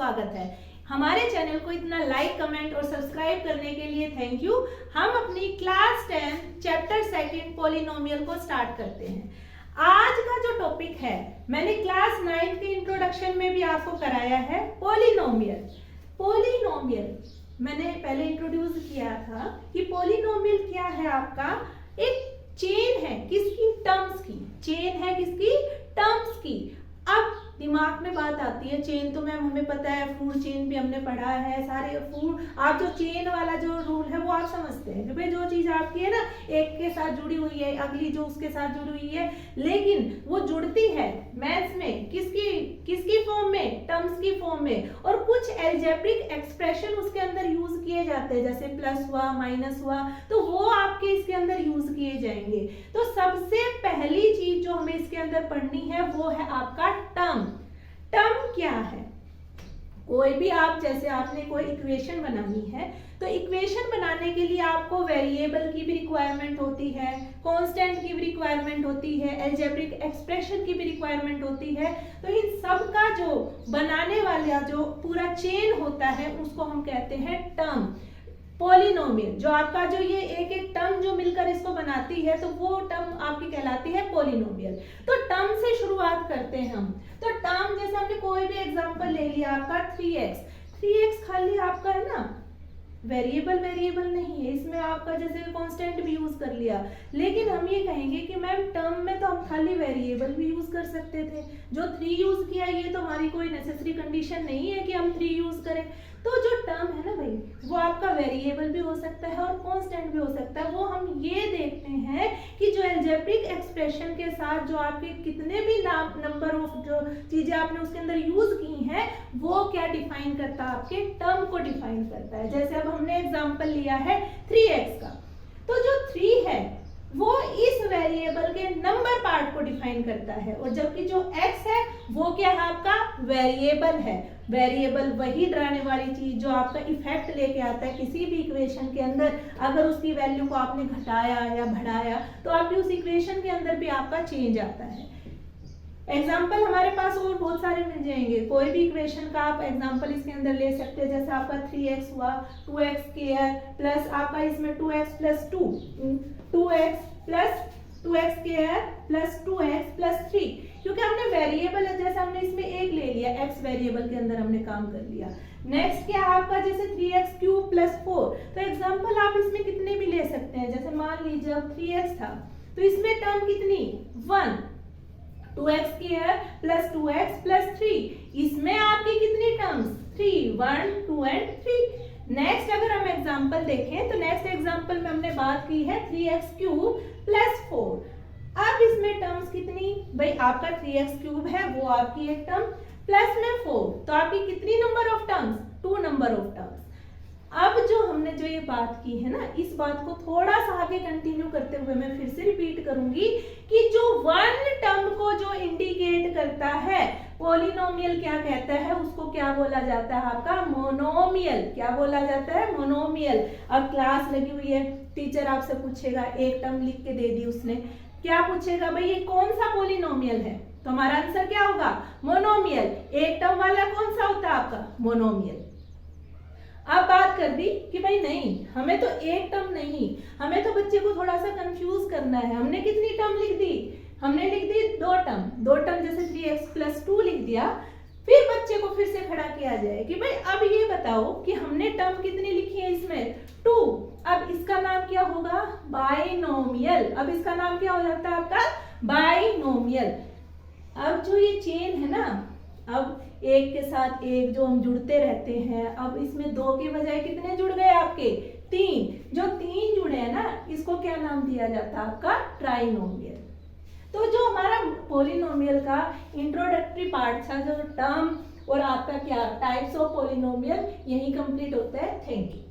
स्वागत है। हमारे चैनल को इतना लाइक, कमेंट और सब्सक्राइब करने के लिए थैंक यू। हम अपनी क्लास 10 चैप्टर 2 पॉलिनोमियल को स्टार्ट करते हैं। आज का जो टॉपिक है मैंने क्लास 9 के इंट्रोडक्शन में भी आपको कराया है, पॉलिनोमियल। पॉलिनोमियल मैंने पहले इंट्रोड्यूस किया था कि पॉलिनोमियल क्या है, आपका एक चेन है किसकी, टर्म्स की। चेन है किसकी, टर्म्स की। अब दिमाग में बात आती है, चेन तो मैम हमें पता है, फूड चेन भी हमने पढ़ा है, सारे फूड, आप जो चेन वाला जो रूल है वो आप समझते हैं कि भाई जो चीज आपकी है ना एक के साथ जुड़ी हुई है, अगली जो उसके साथ जुड़ी हुई है, लेकिन वो जुड़ती है मैथ्स में किसकी फॉर्म में, टर्म्स की फॉर्म में, और कुछ एल्जेब्रिक एक्सप्रेशन उसके अंदर यूज किए जाते हैं, जैसे प्लस हुआ, माइनस हुआ, तो वो आपके इसके अंदर यूज किए जाएंगे। तो सबसे पहली चीज जो हमें इसके अंदर पढ़नी है वो है आपका टर्म। टर्म क्या है? कोई भी आप, जैसे आपने कोई इक्वेशन बनानी है तो इक्वेशन बनाने के लिए आपको वेरिएबल की भी रिक्वायरमेंट होती है, कांस्टेंट की भी रिक्वायरमेंट होती है, अलजेब्रिक एक्सप्रेशन की भी रिक्वायरमेंट होती है। तो इन सब का जो बनाने वाला जो पूरा चेन होता है उसको हम कहते हैं टर्म। पॉलिनोमियल जो आपका जो ये एक एक टर्म जो मिलकर इसको बनाती है तो वो टर्म आपकी कहलाती है पॉलिनोमियल। तो टर्म से शुरुआत करते हैं हम। तो टर्म जैसे हमने कोई भी एग्जांपल ले लिया, आपका 3x खाली आपका है ना वेरिएबल नहीं है, इसमें आपका जैसे कांस्टेंट भी यूज कर लिया, लेकिन हम ये कहेंगे कि मैम टर्म में तो हम खाली वेरिएबल भी यूज कर सकते थे, जो 3 यूज किया ये तो हमारी कोई नेसेसरी कंडीशन नहीं है कि हम 3 यूज करें। तो जो टर्म है ना भाई वो आपका वेरिएबल भी हो सकता है और कांस्टेंट भी हो सकता है। वो हम ये देखते हैं कि जो अलजेब्रिक एक्सप्रेशन के साथ जो आपके कितने भी नंबर ऑफ जो चीजें आपने उसके अंदर यूज की हैं वो क्या डिफाइन करता है, आपके टर्म को डिफाइन करता है। जैसे अब हमने एग्जांपल लिया है 3x का, तो जो 3 है वो इस वेरिएबल के नंबर पार्ट को डिफाइन करता है, और जबकि जो x है वो क्या है, आपका वेरिएबल है। वेरिएबल वही डराने वाली चीज जो आपका इफेक्ट लेके आता है किसी भी इक्वेशन के अंदर। अगर उसकी वैल्यू को आपने घटाया या बढ़ाया तो आपकी उस इक्वेशन के अंदर भी आपका चेंज आता है। एग्जाम्पल हमारे पास और बहुत सारे मिल जाएंगे, कोई भी इक्वेशन का आप एग्जाम्पल इसके अंदर ले सकते हैं। जैसे आपका 3x हुआ, 2x स्क्वायर प्लस आपका इसमें 2x plus 2x plus 2x square plus 2x plus 3, क्योंकि हमने वेरिएबल है, जैसे हमने इसमें एक ले लिया, x वेरिएबल के अंदर हमने काम कर लिया। नेक्स्ट क्या आपका, जैसे 3x क्यूब प्लस 4, तो एग्जाम्पल आप इसमें कितने भी ले सकते हैं। जैसे मान लीजिए अब 3x था तो इसमें टर्म कितनी 1, 2x square plus 2x plus 3, इसमें आपकी कितनी टर्म्स 3, 1, 2 एंड 3। नेक्स्ट अगर हम एग्जांपल देखें तो नेक्स्ट एग्जांपल में हमने बात की है 3x क्यूब प्लस 4। अब इसमें टर्म्स कितनी भाई, आपका 3x क्यूब है वो आपकी एक टर्म, प्लस में 4, तो आपकी कितनी number of terms, 2 number of terms. अब जो हमने जो ये बात की है ना, इस बात को थोड़ा सा आगे कंटिन्यू करते हुए मैं फिर से रिपीट करूंगी कि जो 1 टर्म को जो इंडिकेट करता है पॉलिनोमियल क्या कहता है, उसको क्या बोला जाता है, आपका मोनोमियल। क्या बोला जाता है, मोनोमियल। अब क्लास लगी हुई है, टीचर आपसे पूछेगा, एक टर्म लिख के दे दी उसने, क्या पूछेगा भाई ये कौन सा पॉलिनोमियल है, तो हमारा आंसर क्या होगा, मोनोमियल। एक टर्म वाला कौन सा होता है आपका, मोनोमियल। अब बात कर दी कि भाई नहीं हमें तो एक टर्म नहीं, हमें तो बच्चे को थोड़ा सा कंफ्यूज करना है। हमने कितनी टर्म लिख दी, हमने लिख दी 2 टर्म, जैसे 3x प्लस 2 लिख दिया। फिर बच्चे को फिर से खड़ा किया जाए कि भाई अब ये बताओ कि हमने टर्म कितनी लिखी है इसमें 2, अब इसका नाम क्या होगा, बाइनोमियल। अब इसका नाम क्या हो जाता है आपका, बाइनोमियल। अब जो ये चेन है ना, अब एक के साथ एक जो हम जुड़ते रहते हैं, अब इसमें 2 के बजाय कितने जुड़ गए आपके 3, जो 3 जुड़े हैं ना इसको क्या नाम दिया जाता है आपका, ट्राइनोमियल। तो जो हमारा पॉलिनोमियल का इंट्रोडक्टरी पार्ट था, जो टर्म और आपका क्या टाइप्स ऑफ पॉलिनोमियल, यही कंप्लीट होता है। Thank you.